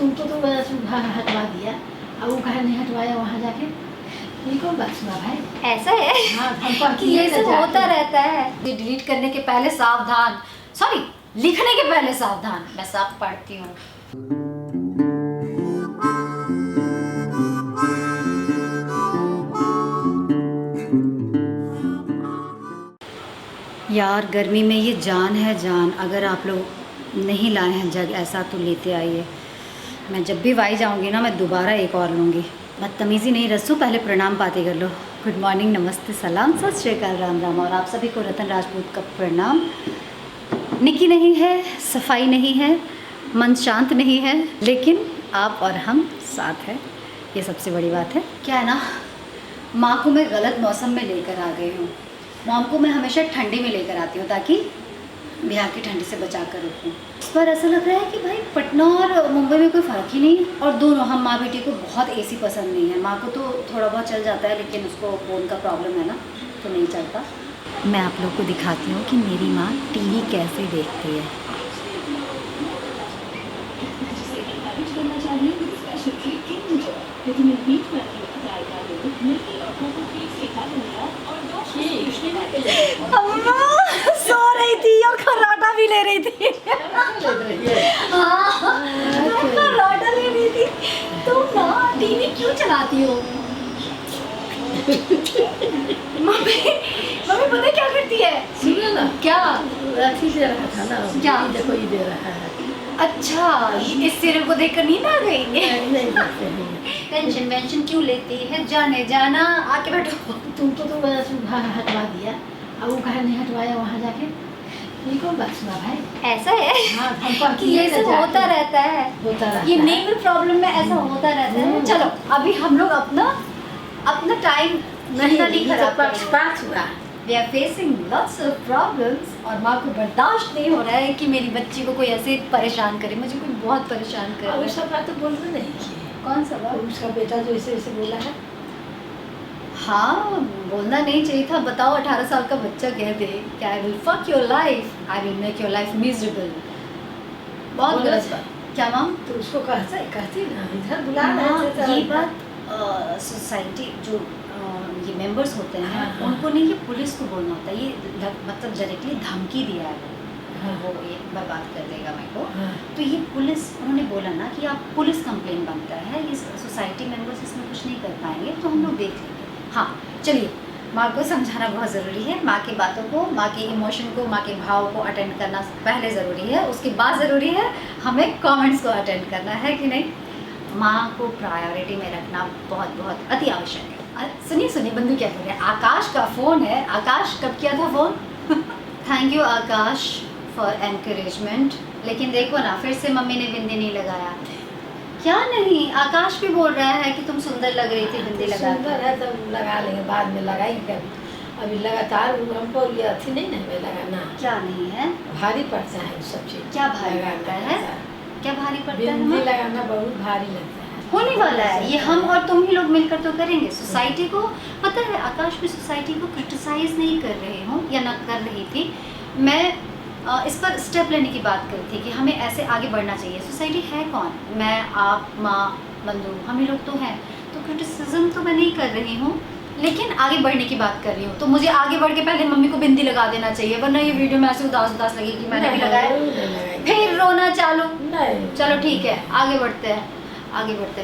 तुमको तो हटवा दिया, अब वो कहे नहीं हटवाया वहाँ जाके। ये कौन बात सुना भाई? ऐसा है हाँ, हमको कि ये सब होता रहता है। ये डिलीट करने के पहले सावधान, सॉरी लिखने के पहले सावधान। मैं सब पढ़ती हूँ। यार गर्मी में ये जान है जान। अगर आप लोग नहीं लाए हैं जग ऐसा तो लेते आइए। मैं जब भी वाई जाऊंगी ना मैं दोबारा एक और लूँगी। बदतमीज़ी नहीं रसूँ, पहले प्रणाम पाती कर लो। गुड मॉर्निंग, नमस्ते, सलाम, सत श्री अकाल, राम राम। और आप सभी को रतन राजपूत का प्रणाम। निकी नहीं है, सफाई नहीं है, मन शांत नहीं है, लेकिन आप और हम साथ हैं, ये सबसे बड़ी बात है। क्या है ना, माँ को मैं गलत मौसम में लेकर आ गई हूँ। मॉम को मैं हमेशा ठंडी में लेकर आती हूँ ताकि बिहार की ठंडी से बचा कर रखूँ। इस पर ऐसा लग रहा है कि भाई पटना और मुंबई में कोई फ़र्क ही नहीं है। और दोनों हम माँ बेटी को बहुत एसी पसंद नहीं है। माँ को तो थोड़ा बहुत चल जाता है, लेकिन उसको बोन का प्रॉब्लम है ना, तो नहीं चलता। मैं आप लोग को दिखाती हूँ कि मेरी माँ टीवी कैसे देखती है। अम्मा सो रही थी और खर्राटा भी ले रही थी। हाँ, खर्राटा ले रही थी। तुम ना टीवी क्यों चलाती हो? मम्मी पता क्या करती है? सुनो ना, क्या अथी दे रहा था ना, क्या? देखो ये दे रहा है। अच्छा, इस सीरियल को देखकर नींद आ गई? नहीं देखते हैं। टेंशन वेंशन क्यों लेती है? जाने जाना, आके बैठो। तुमको तो हटवा दिया, अब वो कहे नहीं हटवाया वहाँ जाके। ये कौन बात सुना भाई? ऐसा है हाँ, हमको कि ये सब होता रहता है। ये नेमल प्रॉब्लम में ऐसा होता रहता है। चलो अभी हम लोग अपना टाइम नहीं खराब पक्षपात हुआ। We are facing lots of problems और माँ को बर्दाश्त नहीं हो रहा है कि मेरी बच्ची को कोई ऐसे परेशान करे। मुझे कोई बहुत परेशान कर रहा और है। सब बात तो बोलना नहीं की। कौन सा बात? उसका बेटा जो ऐसे बोला है। हाँ, बोलना नहीं चाहिए था। बताओ 18 साल का बच्चा कह दे कि I will fuck your life, I will make your life miserable। बहुत गलत बात। क्या मैम? तो उसको कहती ना, इधर बुला हाँ, ये बात सोसाइटी जो ये मेंबर्स होते हैं हाँ। उनको नहीं, ये पुलिस को बोलना होता है। ये मतलब डायरेक्टली धमकी दिया है हाँ। वो ये बर्बाद कर देगा मेरे को। हाँ। तो ये पुलिस, उन्होंने बोला ना कि आप पुलिस कंप्लेन बनता है, ये सोसाइटी मेंबर्स इसमें कुछ नहीं कर पाएंगे, तो हम लोग देख लेंगे। हाँ चलिए, माँ को समझाना बहुत ज़रूरी है। माँ की बातों को, माँ के इमोशन को, माँ के भाव को अटेंड करना पहले ज़रूरी है, उसके बाद ज़रूरी है हमें कमेंट्स को अटेंड करना है कि नहीं। माँ को प्रायोरिटी में रखना बहुत बहुत अति आवश्यक है। सुनिए बंधु क्या बोल रहे हैं? आकाश का फ़ोन है। आकाश कब किया था phone? Thank you Akash for encouragement. लेकिन देखो ना, फिर से मम्मी ने बिंदी नहीं लगाया। क्या नहीं, आकाश भी बोल रहा है कि तुम सुंदर लग रही थी बिंदी लगा के। सुंदर है तो लगा लेंगे, बाद में लगाएंगे कभी। अभी लगातार हमको ये अथी नहीं ना हमें लगाना। क्या नहीं है? भारी पड़ता है सब चीज। क्या भारी पड़ता है? क्या भारी पड़ता है? बिंदी लगाना बहुत भारी लगता है। होने वाला है ये, हम और तुम ही लोग मिलकर तो करेंगे। सोसाइटी को पता है, आकाश भी सोसाइटी को क्रिटिसाइज नहीं कर रही हूँ या ना कर रही थी। मैं इस पर स्टेप लेने की बात कर रही थी कि हमें ऐसे आगे बढ़ना चाहिए। सोसाइटी है कौन? मैं, आप, माँ, बंधु, हम ही लोग तो हैं। तो क्रिटिसिज्म तो मैं नहीं कर रही हूँ, लेकिन आगे बढ़ने की बात कर रही हूँ। तो मुझे आगे बढ़ के पहले मम्मी को बिंदी लगा देना चाहिए, वरना ये वीडियो में ऐसे उदास लगेगी। मैंने भी लगाया, फिर रोना चालू। चलो ठीक है, आगे बढ़ते हैं।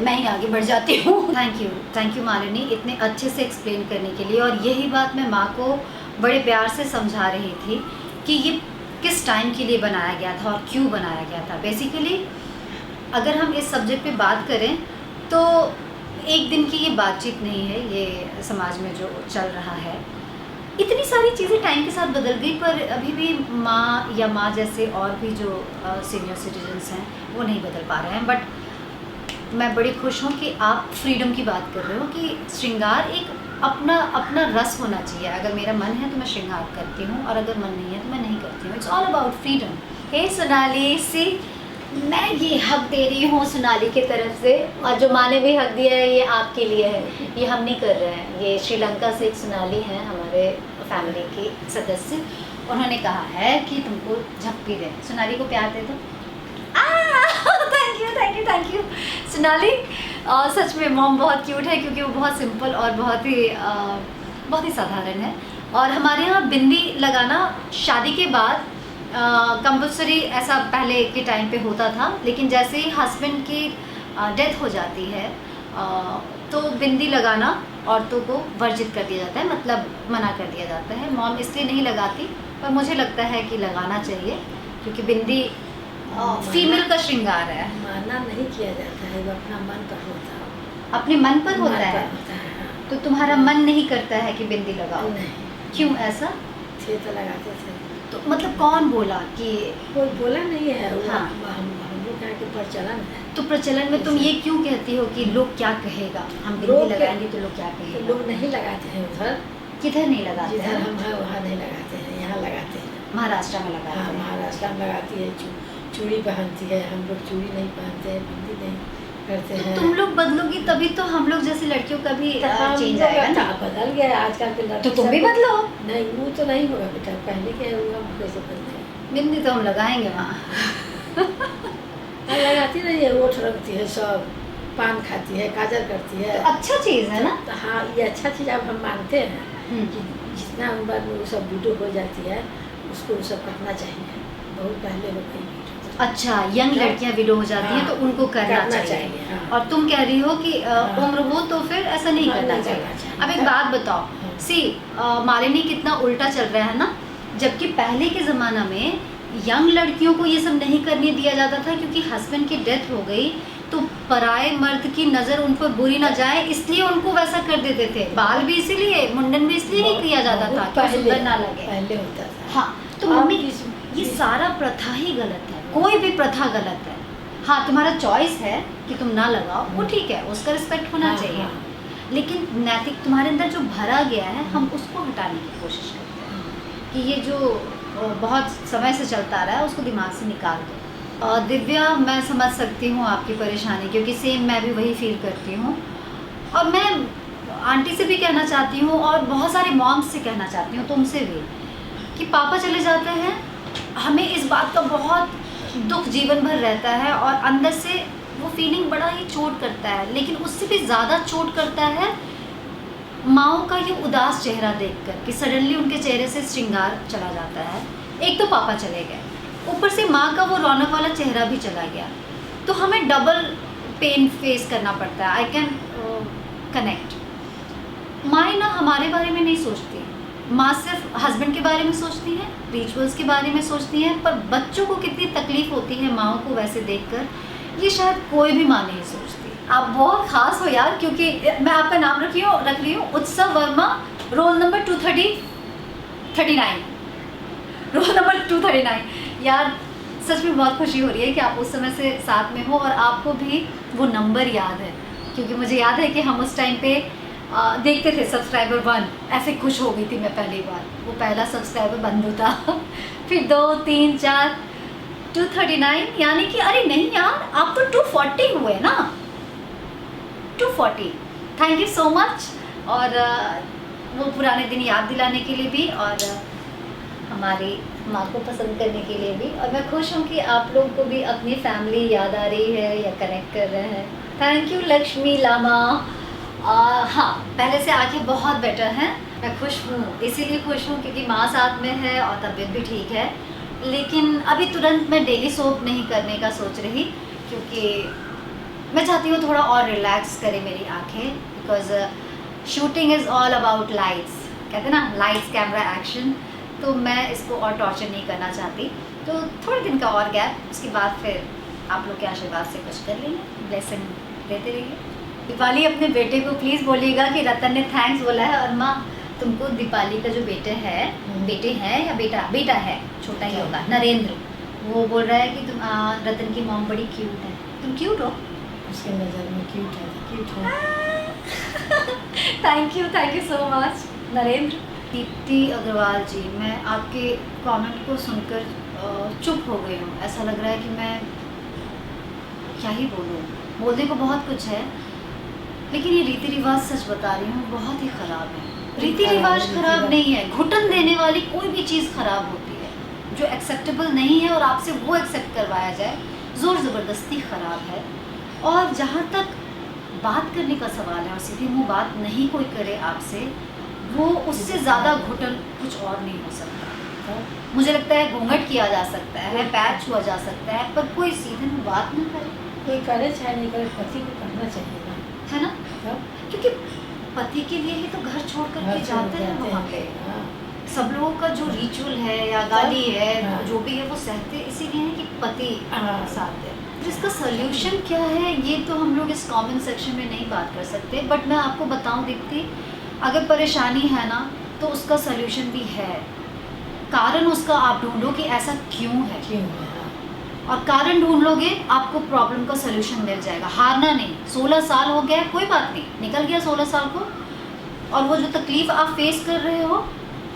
मैं ही आगे बढ़ जाती हूँ। थैंक यू मालिनी, इतने अच्छे से एक्सप्लेन करने के लिए। और यही बात मैं माँ को बड़े प्यार से समझा रही थी कि ये किस टाइम के लिए बनाया गया था और क्यों बनाया गया था। बेसिकली अगर हम इस सब्जेक्ट पे बात करें तो एक दिन की ये बातचीत नहीं है। ये समाज में जो चल रहा है, इतनी सारी चीज़ें टाइम के साथ बदल गई, पर अभी भी माँ या माँ जैसे और भी जो सीनियर सिटीजन्स हैं वो नहीं बदल पा रहे हैं। बट मैं बड़ी खुश हूँ कि आप फ्रीडम की बात कर रहे हो कि श्रृंगार एक अपना रस होना चाहिए। अगर मेरा मन है तो मैं श्रृंगार करती हूँ, और अगर मन नहीं है तो मैं नहीं करती हूँ। It's all about freedom. Hey Sonali, see मैं ये हक दे रही हूँ सोनाली की तरफ से, और जो माँ ने भी हक दिया है ये आपके लिए है, ये हम नहीं कर रहे हैं। ये श्रीलंका से एक सोनाली है, हमारे फैमिली की सदस्य, उन्होंने कहा है कि तुमको झप्पी दें। सोनाली को प्यार दे दो। Thank thank you Sonali. सच में मॉम बहुत क्यूट है क्योंकि वो बहुत सिंपल और बहुत ही साधारण है। और हमारे यहाँ बिंदी लगाना शादी के बाद कंपल्सरी ऐसा पहले के टाइम पे होता था, लेकिन जैसे ही हस्बैंड की डेथ हो जाती है तो बिंदी लगाना औरतों को वर्जित कर दिया जाता है, मतलब मना कर दिया जाता है। मॉम इसलिए नहीं लगाती, पर मुझे लगता है कि लगाना चाहिए क्योंकि बिंदी फीमेल का श्रृंगार है। माना नहीं किया जाता है, वो अपना मन पर होता है। अपने मन पर होता मन है, पर होता है, हाँ। तो तुम्हारा मन नहीं करता है कि बिंदी लगाओ? नहीं, क्यों ऐसा? थे तो लगाते थे। तो मतलब कौन बोला कि? कोई बोला नहीं है, वो हाँ। हम लोग यहाँ के प्रचलन है। तो प्रचलन में तुम ये क्यों कहती हो कि लोग क्या कहेगा, हम बिंदी लोग लगाएंगे तो लोग क्या तो कहेगा? लोग नहीं लगाते हैं उधर, किधर नहीं लगाते जिधर हैं? हम हैं वहाँ नहीं लगाते हैं, यहाँ लगाते हैं। महाराष्ट्र में लगाते हाँ, हैं। महाराष्ट्र में लगाती है, चूड़ी पहनती है। हम लोग चूड़ी नहीं पहनते हैं, बिंदी नहीं करते तो हैं। तुम लोग बदलोगी तभी तो हम लोग जैसी लड़कियों का भी तो हम चेंज लोग आएगा ना। बदल गया है आजकल के लड़के। तो तुम भी सब- बदलो। नहीं, वो तो नहीं होगा बेटा, पहले के वो हम कैसे बदले। बिंदी तो हम लगाएंगे वहाँ। लगाती नहीं है, ओठ रखती है, सब पान खाती है, काजल करती है। तो अच्छा चीज़ है ना। तो हाँ, ये अच्छा चीज़ अब हम मानते हैं हम्म। कि जितना उम्र में वो सब वीडियो हो जाती है उसको वो सब करना चाहिए। बहुत पहले हो गई वीडियो। अच्छा, यंग लड़कियां विडो हो जाती हैं हाँ, तो उनको करना चाहिए। हाँ। और तुम कह रही हो कि हाँ। उम्र हो तो फिर ऐसा नहीं हाँ, करना नहीं चाहिए। करना चाहिए। अब एक बात बताओ, हाँ। सी मालिनी कितना उल्टा चल रहा है ना। जबकि पहले के ज़माना में यंग लड़कियों को ये सब नहीं करने दिया जाता था क्योंकि हस्बैंड की डेथ हो गई तो पराए मर्द की नज़र उन पर बुरी ना जाए, इसलिए उनको वैसा कर देते थे। बाल भी इसीलिए, मुंडन भी इसलिए नहीं किया जाता था बहुत कि वो पहले- सुंदर ना लगे। पहले होता था। हाँ, तो अब मम्मी इस- ये सारा प्रथा ही गलत है, कोई भी प्रथा गलत है। हाँ, तुम्हारा चॉइस है कि तुम ना लगाओ, वो ठीक है, उसका रिस्पेक्ट होना हाँ, चाहिए। हाँ। लेकिन नैतिक तुम्हारे अंदर जो भरा गया है, हम उसको हटाने की कोशिश करते हैं कि ये जो बहुत समय से चलता आ रहा है उसको दिमाग से निकाल दो। दिव्या, मैं समझ सकती हूँ आपकी परेशानी क्योंकि सेम मैं भी वही फील करती हूँ। और मैं आंटी से भी कहना चाहती हूँ और बहुत सारे मॉम्स से कहना चाहती हूँ, तुमसे भी, कि पापा चले जाते हैं, हमें इस बात का बहुत दुख जीवन भर रहता है और अंदर से वो फीलिंग बड़ा ही चोट करता है। लेकिन उससे भी ज़्यादा चोट करता है माँओं का ये उदास चेहरा देखकर कि सडनली उनके चेहरे से श्रृंगार चला जाता है। एक तो पापा चले गए, ऊपर से माँ का वो रौनक वाला चेहरा भी चला गया, तो हमें डबल पेन फेस करना पड़ता है। I can connect. माँ ना हमारे बारे में नहीं सोचती, माँ सिर्फ हस्बैंड के बारे में सोचती है, रिचुअल्स के बारे में सोचती है, पर बच्चों को कितनी तकलीफ होती है माँओं को वैसे देखकर, ये शायद कोई भी माँ नहीं सोचती। आप बहुत खास हो यार, क्योंकि मैं आपका नाम रख रही हूँ उत्सव Verma, roll number 239, roll number 239। यार सच में बहुत खुशी हो रही है कि आप उस समय से साथ में हो और आपको भी वो नंबर याद है, क्योंकि मुझे याद है कि हम उस टाइम पे देखते थे सब्सक्राइबर 1, ऐसे खुश हो गई थी मैं पहली बार, वो पहला सब्सक्राइबर बंधु था। फिर 2, 3, 4, 239, यानी कि अरे नहीं यार, आप तो 240 हुए ना, 240। Thank you so much. और वो पुराने दिन याद दिलाने के लिए भी और हमारी माँ को पसंद करने के लिए भी। और मैं खुश हूँ कि आप लोगों को भी अपनी फैमिली याद आ रही है या कनेक्ट कर रहे हैं। Thank you Lakshmi Lama. हाँ, पहले से आंखें बहुत बेटर हैं, मैं खुश हूँ, इसीलिए खुश हूँ क्योंकि माँ साथ में है और तबीयत भी ठीक है। लेकिन अभी तुरंत मैं डेली सोप नहीं करने का सोच रही, क्योंकि मैं चाहती हूँ थोड़ा और रिलैक्स करे मेरी आंखें, because shooting is all about lights, कहते हैं ना, लाइट्स कैमरा एक्शन। तो मैं इसको और टॉर्चर नहीं करना चाहती, तो थोड़े दिन का और गैप, उसके बाद फिर आप लोग के आशीर्वाद से कुछ कर लेंगे, ब्लेसिंग देते रहिए। दीपाली अपने बेटे को प्लीज़ बोलिएगा कि रतन ने थैंक्स बोला है। और माँ, तुमको दीपाली का जो बेटे हैं या बेटा है, छोटा ही होगा, नरेंद्र, वो बोल रहा है कि तुम रतन की मॉम बड़ी क्यूट है। तुम क्यूट हो? उसके नज़र में क्यूट है, क्यूट है। Thank you so much Narendra. Deepti Agarwal ji, मैं आपके कमेंट को सुनकर चुप हो गई हूँ। ऐसा लग रहा है कि मैं क्या ही बोलूँ, बोलने को बहुत कुछ है, लेकिन ये रीति रिवाज सच बता रही हूँ बहुत ही ख़राब है। रीति रिवाज ख़राब नहीं है, घुटन देने वाली कोई भी चीज़ ख़राब होती है। जो एक्सेप्टेबल नहीं है और आपसे वो एक्सेप्ट करवाया जाए, ज़ोर ज़बरदस्ती ख़राब है। और जहाँ तक बात करने का सवाल है और सीधे मुँह बात नहीं कोई करे आपसे, वो उससे ज़्यादा घुटन कुछ और नहीं हो सकता। मुझे लगता है घूंघट किया जा सकता है, पैर छुआ जा सकता है, पर कोई सीधे मुँह बात ना करे। कोई करे चाहे नहीं करे, पति को करना चाहिए ना, है ना? तब क्योंकि पति के लिए ही तो घर छोड़ करके जाते हैं वहाँ पे। हाँ। सब लोगों का जो रिचुअल है या गाली है, हाँ। जो भी है वो सहते इसीलिए है कि पति हाँ। साथ है। इसका सोल्यूशन क्या है ये तो हम लोग इस कमेंट सेक्शन में नहीं बात कर सकते, बट मैं आपको बताऊं दीप्ति, अगर परेशानी है ना तो उसका सोल्यूशन भी है। कारण उसका आप ढूंढो कि ऐसा क्यों है, क्यों है, हाँ। और कारण ढूंढ लोगे आपको प्रॉब्लम का सोल्यूशन मिल जाएगा। हारना नहीं। 16 साल हो गया, कोई बात नहीं, निकल गया 16 साल को, और वो जो तकलीफ़ आप फेस कर रहे हो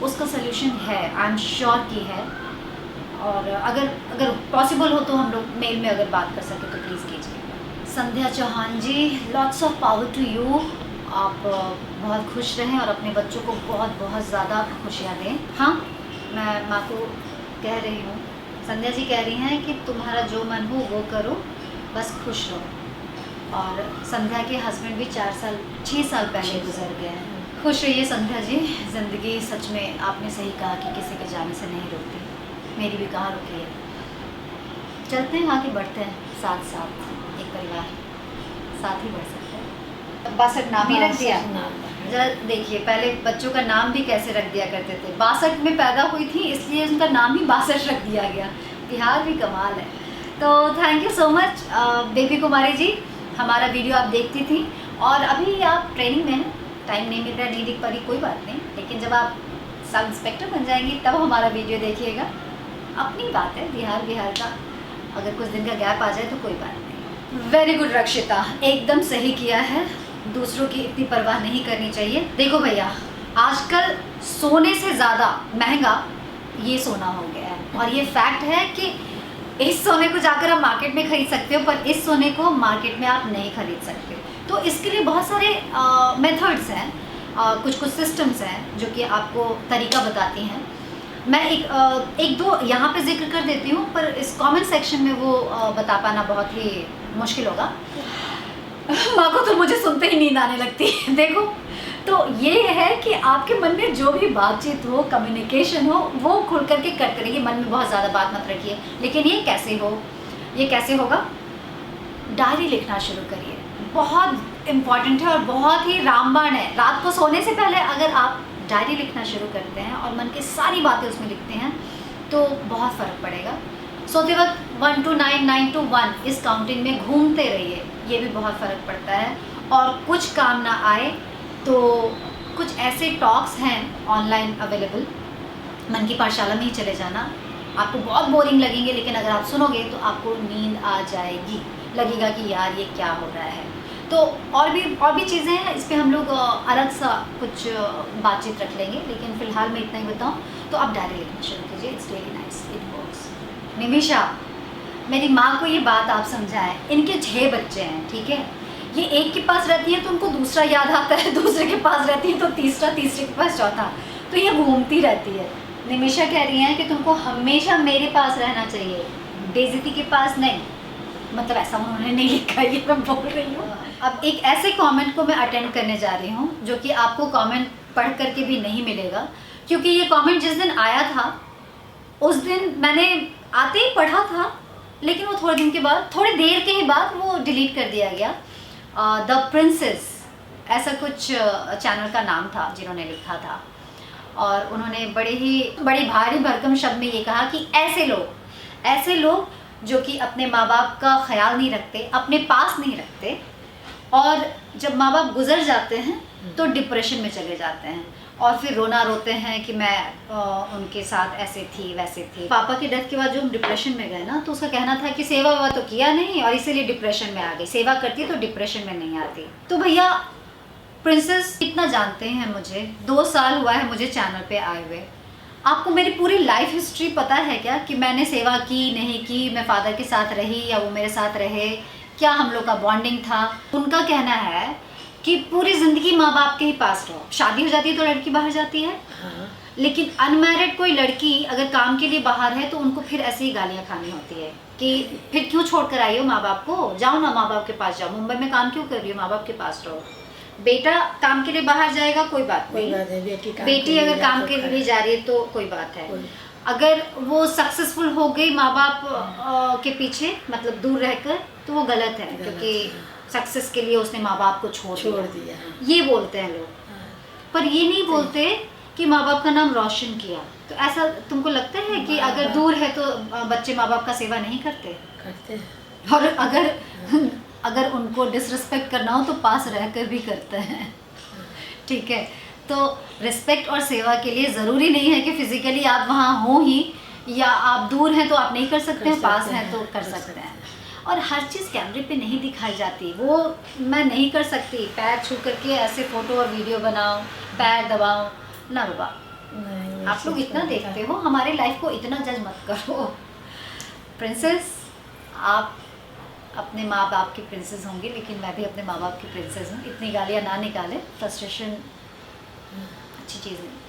उसका सोल्यूशन है, आई एम श्योर कि है। और अगर पॉसिबल हो तो हम लोग मेल में अगर बात कर सके तो प्लीज़ कीजिए। Sandhya Chauhan ji, lots of power to you. आप बहुत खुश रहें और अपने बच्चों को बहुत बहुत ज़्यादा खुशियाँ दें। हाँ, मैं माँ को कह रही हूँ, संध्या जी कह रही हैं कि तुम्हारा जो मन हो वो करो, बस खुश रहो। और संध्या के हस्बैंड भी 6 साल पहले गुजर गए हैं। खुश रहिए संध्या जी। ज़िंदगी सच में आपने सही कहा कि किसी के जाने से नहीं रुकती, मेरी भी कहाँ रुकी है। चलते हैं आगे बढ़ते हैं, साथ साथ एक परिवार साथ ही बढ़ सकते हैं। 62 नाम ही रख दिया। जरा देखिए, पहले बच्चों का नाम भी कैसे रख दिया करते थे। 62 में पैदा हुई थी इसलिए उनका नाम ही 62 रख दिया गया। बिहार भी कमाल है। तो thank you so much Baby Kumari ji, हमारा वीडियो आप देखती थी और अभी आप ट्रेनिंग में हैं, टाइम नहीं मिल रहा, नहीं दिख पा रही, कोई बात नहीं, लेकिन जब आप सब इंस्पेक्टर बन जाएंगी तब हमारा वीडियो देखिएगा। अपनी बात है, बिहार का अगर कुछ दिन का गैप आ जाए तो कोई बात नहीं। वेरी गुड रक्षिता, एकदम सही किया है, दूसरों की इतनी परवाह नहीं करनी चाहिए। देखो भैया, आजकल सोने से ज़्यादा महंगा ये सोना हो गया है, और ये फैक्ट है कि इस सोने को जाकर आप मार्केट में खरीद सकते हो, पर इस सोने को मार्केट में आप नहीं खरीद सकते। तो इसके लिए बहुत सारे मेथड्स हैं, कुछ सिस्टम्स हैं जो कि आपको तरीका बताती हैं। मैं एक दो यहाँ पे जिक्र कर देती हूँ, पर इस कमेंट सेक्शन में वो बता पाना बहुत ही मुश्किल होगा। माँ को तो मुझे सुनते ही नींद आने लगती है। देखो, तो ये है कि आपके मन में जो भी बातचीत हो, कम्युनिकेशन हो, वो खुल करके करते रहिए, मन में बहुत ज़्यादा बात मत रखिए। लेकिन ये कैसे होगा? डायरी लिखना शुरू करिए, बहुत इम्पॉर्टेंट है और बहुत ही रामबाण है। रात को सोने से पहले अगर आप डायरी लिखना शुरू करते हैं और मन की सारी बातें उसमें लिखते हैं तो बहुत फ़र्क पड़ेगा। सोते वक्त 1 to 9, 9 to 1 इस काउंटिंग में घूमते रहिए, ये भी बहुत फ़र्क पड़ता है। और कुछ काम ना आए तो कुछ ऐसे टॉक्स हैं ऑनलाइन अवेलेबल, मन की पाठशाला में ही चले जाना। आपको बहुत बोरिंग लगेंगे, लेकिन अगर आप सुनोगे तो आपको नींद आ जाएगी, लगेगा कि यार ये क्या हो रहा है। तो और भी चीज़ें हैं, इस पर हम लोग अलग सा कुछ बातचीत रख लेंगे, लेकिन फ़िलहाल मैं इतना ही बताऊँ तो आप डायरी लिखना शुरू कीजिए। It's really nice, it works. Nimisha, मेरी माँ को ये बात आप समझाएं। इनके 6 बच्चे हैं, ठीक है, ये एक के पास रहती है तो उनको दूसरा याद आता है, दूसरे के पास रहती है तो तीसरा, तीसरे के पास चौथा, तो ये घूमती रहती है। निमिषा कह रही हैं कि तुमको हमेशा मेरे पास रहना चाहिए, बेइज्जती के पास नहीं। मतलब ऐसा उन्होंने नहीं लिखा, ये मैं बोल रही हूँ। अब एक ऐसे कमेंट को मैं अटेंड करने जा रही हूँ जो कि आपको कमेंट पढ़ करके भी नहीं मिलेगा, क्योंकि ये कमेंट जिस दिन आया था उस दिन मैंने आते ही पढ़ा था, लेकिन वो थोड़े देर के ही बाद वो डिलीट कर दिया गया। द प्रिंसेस ऐसा कुछ चैनल का नाम था जिन्होंने लिखा था, और उन्होंने बड़े भारी भरकम शब्द में ये कहा कि ऐसे लोग जो कि अपने माँ बाप का ख्याल नहीं रखते, अपने पास नहीं रखते, और जब माँ बाप गुजर जाते हैं तो डिप्रेशन में चले जाते हैं और फिर रोते हैं कि मैं उनके साथ ऐसे थी वैसे थी। पापा की डेथ के बाद जो हम डिप्रेशन में गए ना, तो उसका कहना था कि सेवा वेवा तो किया नहीं और इसीलिए डिप्रेशन में आ गई, सेवा करती तो डिप्रेशन में नहीं आती। तो भैया प्रिंसेस इतना जानते हैं मुझे, 2 साल हुआ है मुझे चैनल पे आए हुए। आपको मेरी पूरी लाइफ हिस्ट्री पता है क्या कि मैंने सेवा की नहीं की, मैं फादर के साथ रही या वो मेरे साथ रहे, क्या हम लोग का बॉन्डिंग था। उनका कहना है कि पूरी ज़िंदगी माँ बाप के ही पास रहो, शादी हो जाती है तो लड़की बाहर जाती है, लेकिन अनमैरिड कोई लड़की अगर काम के लिए बाहर है तो उनको फिर ऐसे ही गालियाँ खानी होती है कि फिर क्यों छोड़ कर आई हो माँ बाप को, जाओ ना माँ बाप के पास जाओ, मुंबई में काम क्यों कर रही हो, माँ बाप के पास रहो। बेटा काम के लिए बाहर जाएगा कोई बात नहीं, बेटी अगर काम के लिए जा रही है तो कोई बात है। अगर वो सक्सेसफुल हो गई माँ बाप के पीछे, मतलब दूर रहकर, तो वो गलत है, क्योंकि सक्सेस के लिए उसने माँ बाप को छोड़ दिया। ये बोलते हैं लोग, पर ये नहीं बोलते कि माँ बाप का नाम रोशन किया। तो ऐसा तुमको लगता है कि अगर दूर है तो बच्चे माँ बाप का सेवा नहीं करते? और अगर उनको डिसरिस्पेक्ट करना हो तो पास रहकर भी करते हैं। ठीक है, तो रिस्पेक्ट और सेवा के लिए ज़रूरी नहीं है कि फिजिकली आप वहाँ हो ही, या आप दूर हैं तो आप नहीं कर सकते हैं, पास हैं तो कर सकते हैं। और हर चीज़ कैमरे पे नहीं दिखाई जाती, वो मैं नहीं कर सकती पैर छू करके ऐसे फ़ोटो और वीडियो बनाओ, पैर दबाओ ना बाबा। आप लोग इतना देखते हो, हमारे लाइफ को इतना जज मत करो। प्रिंसेस, आप अपने माँ बाप की प्रिंसेस होंगी, लेकिन मैं भी अपने माँ बाप की प्रिंसेस हूँ। इतनी गालियाँ ना निकालें, फ्रस्ट्रेशन अच्छी चीज़ नहीं।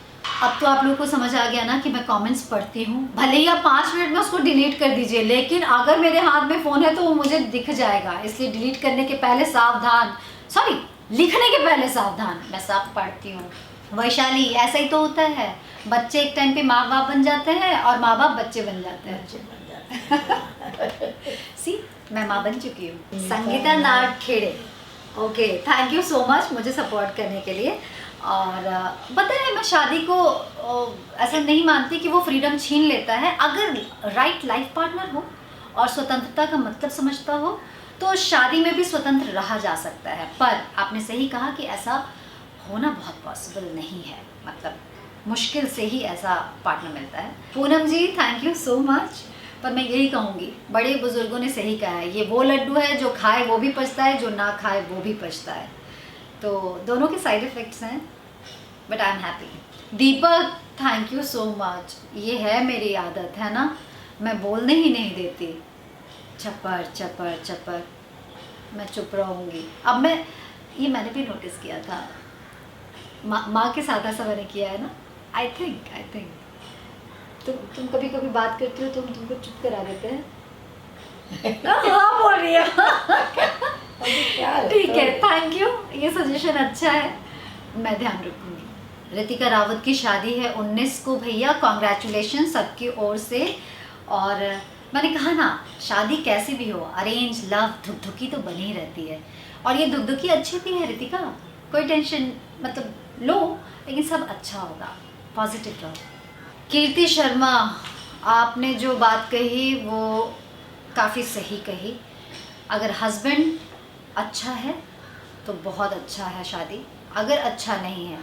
अब तो आप लोगों को समझ आ गया ना कि मैं कमेंट्स पढ़ती हूँ, भले ही आप 5 मिनट में उसको डिलीट कर दीजिए, लेकिन अगर मेरे हाथ में फ़ोन है तो वो मुझे दिख जाएगा। इसलिए डिलीट करने के पहले सावधान, सॉरी लिखने के पहले सावधान, मैं सब पढ़ती हूँ। वैशाली, ऐसा ही तो होता है, बच्चे एक टाइम पे माँ बाप बन जाते हैं और माँ बाप बच्चे बन जाते हैं। सी, मैं माँ बन चुकी हूँ। Sangeeta Nadkhede, okay, thank you so much मुझे सपोर्ट करने के लिए। और पता है, मैं शादी को ऐसा नहीं मानती कि वो फ्रीडम छीन लेता है। अगर राइट लाइफ पार्टनर हो और स्वतंत्रता का मतलब समझता हो तो शादी में भी स्वतंत्र रहा जा सकता है। पर आपने सही कहा कि ऐसा होना बहुत पॉसिबल नहीं है, मतलब मुश्किल से ही ऐसा पार्टनर मिलता है। पूनम जी, थैंक यू सो मच। पर मैं यही कहूँगी, बड़े बुजुर्गों ने सही कहा है, ये वो लड्डू है जो खाए वो भी पछता है, जो ना खाए वो भी पछता है। तो दोनों के साइड इफ़ेक्ट्स हैं, but I am happy. Deepak, thank you so much. ये है मेरी आदत है ना, मैं बोलने ही नहीं देती, चपर चपर चपर, मैं चुप रहूँगी। अब मैंने भी नोटिस किया था, माँ के साथ ऐसा मैंने किया है ना। आई थिंक तुम कभी कभी बात करती हो तो हम तुमको चुप करा देते हैं। हाँ बोल रही है। ठीक है, थैंक यू, ये सजेशन अच्छा है, मैं ध्यान रखूँगी। रितिका रावत की शादी है 19 को भैया, कॉन्ग्रेचुलेशन सबकी ओर से। और मैंने कहा ना, शादी कैसी भी हो, अरेंज लव धुकधुकी तो बनी ही रहती है, और ये धुकधुकी अच्छी भी है रितिका, कोई टेंशन मतलब लो, लेकिन सब अच्छा होगा, पॉजिटिव रहो। कीर्ति शर्मा, आपने जो बात कही वो काफ़ी सही कही। अगर हस्बैंड अच्छा है तो बहुत अच्छा है शादी, अगर अच्छा नहीं है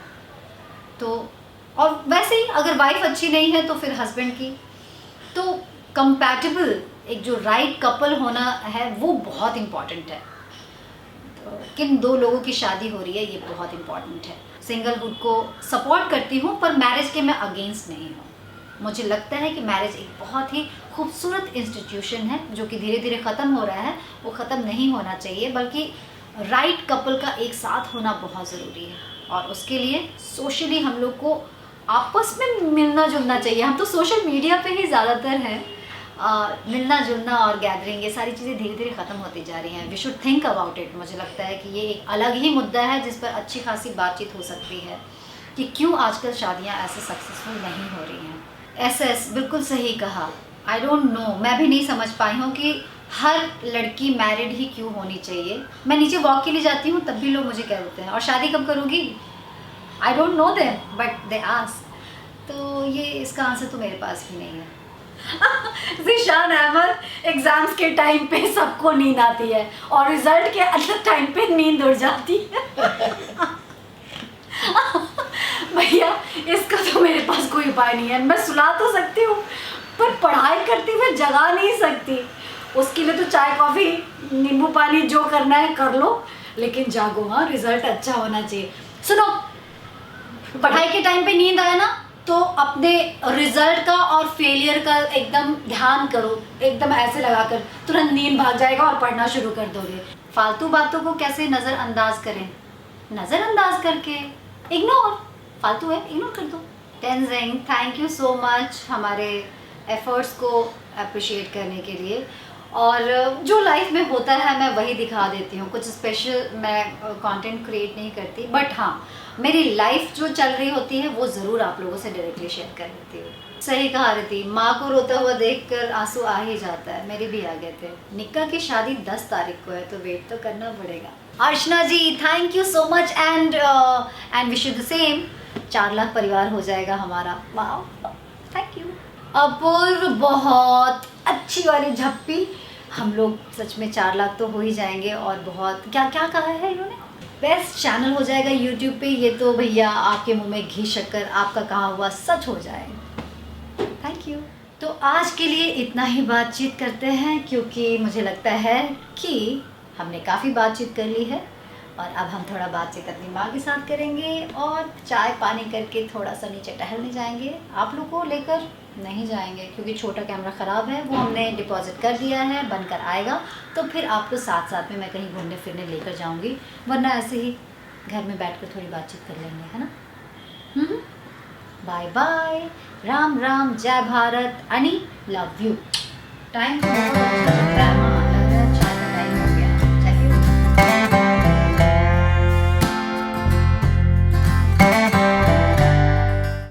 तो, और वैसे ही अगर वाइफ अच्छी नहीं है तो फिर हस्बैंड की, तो कंपैटिबल एक जो राइट कपल होना है वो बहुत इम्पॉर्टेंट है। तो किन दो लोगों की शादी हो रही है ये बहुत इम्पॉर्टेंट है। सिंगलहुड को सपोर्ट करती हूँ, पर मैरिज के मैं अगेंस्ट नहीं हूँ। मुझे लगता है कि मैरिज एक बहुत ही खूबसूरत इंस्टीट्यूशन है जो कि धीरे धीरे ख़त्म हो रहा है, वो ख़त्म नहीं होना चाहिए, बल्कि राइट कपल का एक साथ होना बहुत ज़रूरी है। और उसके लिए सोशली हम लोग को आपस में मिलना जुलना चाहिए। हम तो सोशल मीडिया पे ही ज़्यादातर हैं, मिलना जुलना और गैदरिंग, ये सारी चीज़ें धीरे धीरे ख़त्म होती जा रही हैं। We should think about it. मुझे लगता है कि ये एक अलग ही मुद्दा है जिस पर अच्छी खासी बातचीत हो सकती है कि क्यों आजकल शादियाँ ऐसे सक्सेसफुल नहीं हो रही हैं। एसएस, बिल्कुल सही कहा। आई डोंट नो, मैं भी नहीं समझ पाई हूँ कि हर लड़की मैरिड ही क्यों होनी चाहिए। मैं नीचे वॉक के लिए जाती हूँ तब भी लोग मुझे कह देते हैं, और शादी कब करूँगी? I don't know them but they ask. तो ये इसका आंसर तो मेरे पास भी नहीं है। ज़ीशान अहमद, एग्ज़ाम्स के टाइम पे सबको नींद आती है और रिजल्ट के अलग टाइम पे नींद उड़ जाती है। भैया इसका तो मेरे पास कोई उपाय नहीं है। मैं सुला तो सकती हूँ पर पढ़ाई करती हुए जगा नहीं सकती। उसके लिए तो चाय कॉफ़ी नींबू पानी जो करना है कर लो, लेकिन जागो, हाँ, रिजल्ट अच्छा होना चाहिए। सुनो, पढ़ाई के टाइम पे नींद आए ना तो अपने रिजल्ट का और फेलियर का एकदम ध्यान करो, एकदम ऐसे लगाकर तुरंत नींद भाग जाएगा और पढ़ना शुरू कर दोगे। फालतू बातों को कैसे नज़रअंदाज करें? नज़रअंदाज करके, इग्नोर, फालतू है इग्नोर कर दो। Tenzing, thank you so much हमारे एफर्ट्स को अप्रिशिएट करने के लिए। और जो लाइफ में होता है मैं वही दिखा देती हूँ, कुछ स्पेशल मैं कंटेंट क्रिएट नहीं करती, बट हाँ मेरी लाइफ जो चल रही होती है वो ज़रूर आप लोगों से डायरेक्टली शेयर कर देती हूँ। सही कहा रही, माँ को रोता हुआ देखकर आंसू आ ही जाता है, मेरे भी आ गए थे। निक्का की शादी 10 तारीख को है तो वेट तो करना पड़ेगा। Archana ji thank you so much and wish you the same. 4 lakh परिवार हो जाएगा हमारा, वाह थैंक यू। अपूर्व बहुत अच्छी वाली झप्पी, हम लोग सच में 4 लाख तो हो ही जाएंगे। और बहुत क्या क्या कहा है इन्होंने, बेस्ट चैनल हो जाएगा यूट्यूब पे, ये तो भैया आपके मुंह में घी शक्कर, आपका कहा हुआ सच हो जाएगा। Thank you. तो आज के लिए इतना ही बातचीत करते हैं, क्योंकि मुझे लगता है कि हमने काफ़ी बातचीत कर ली है और अब हम थोड़ा बातचीत अपनी माँ के साथ करेंगे और चाय पानी करके थोड़ा सा नीचे टहलने जाएंगे। आप लोग को लेकर नहीं जाएंगे क्योंकि छोटा कैमरा ख़राब है, वो हमने डिपॉजिट कर दिया है, बनकर आएगा तो फिर आपको साथ साथ में मैं कहीं घूमने फिरने लेकर जाऊंगी, वरना ऐसे ही घर में बैठकर थोड़ी बातचीत कर लेंगे, है ना। बाय बाय, राम राम, जय भारत, अनी लव यू। टाइम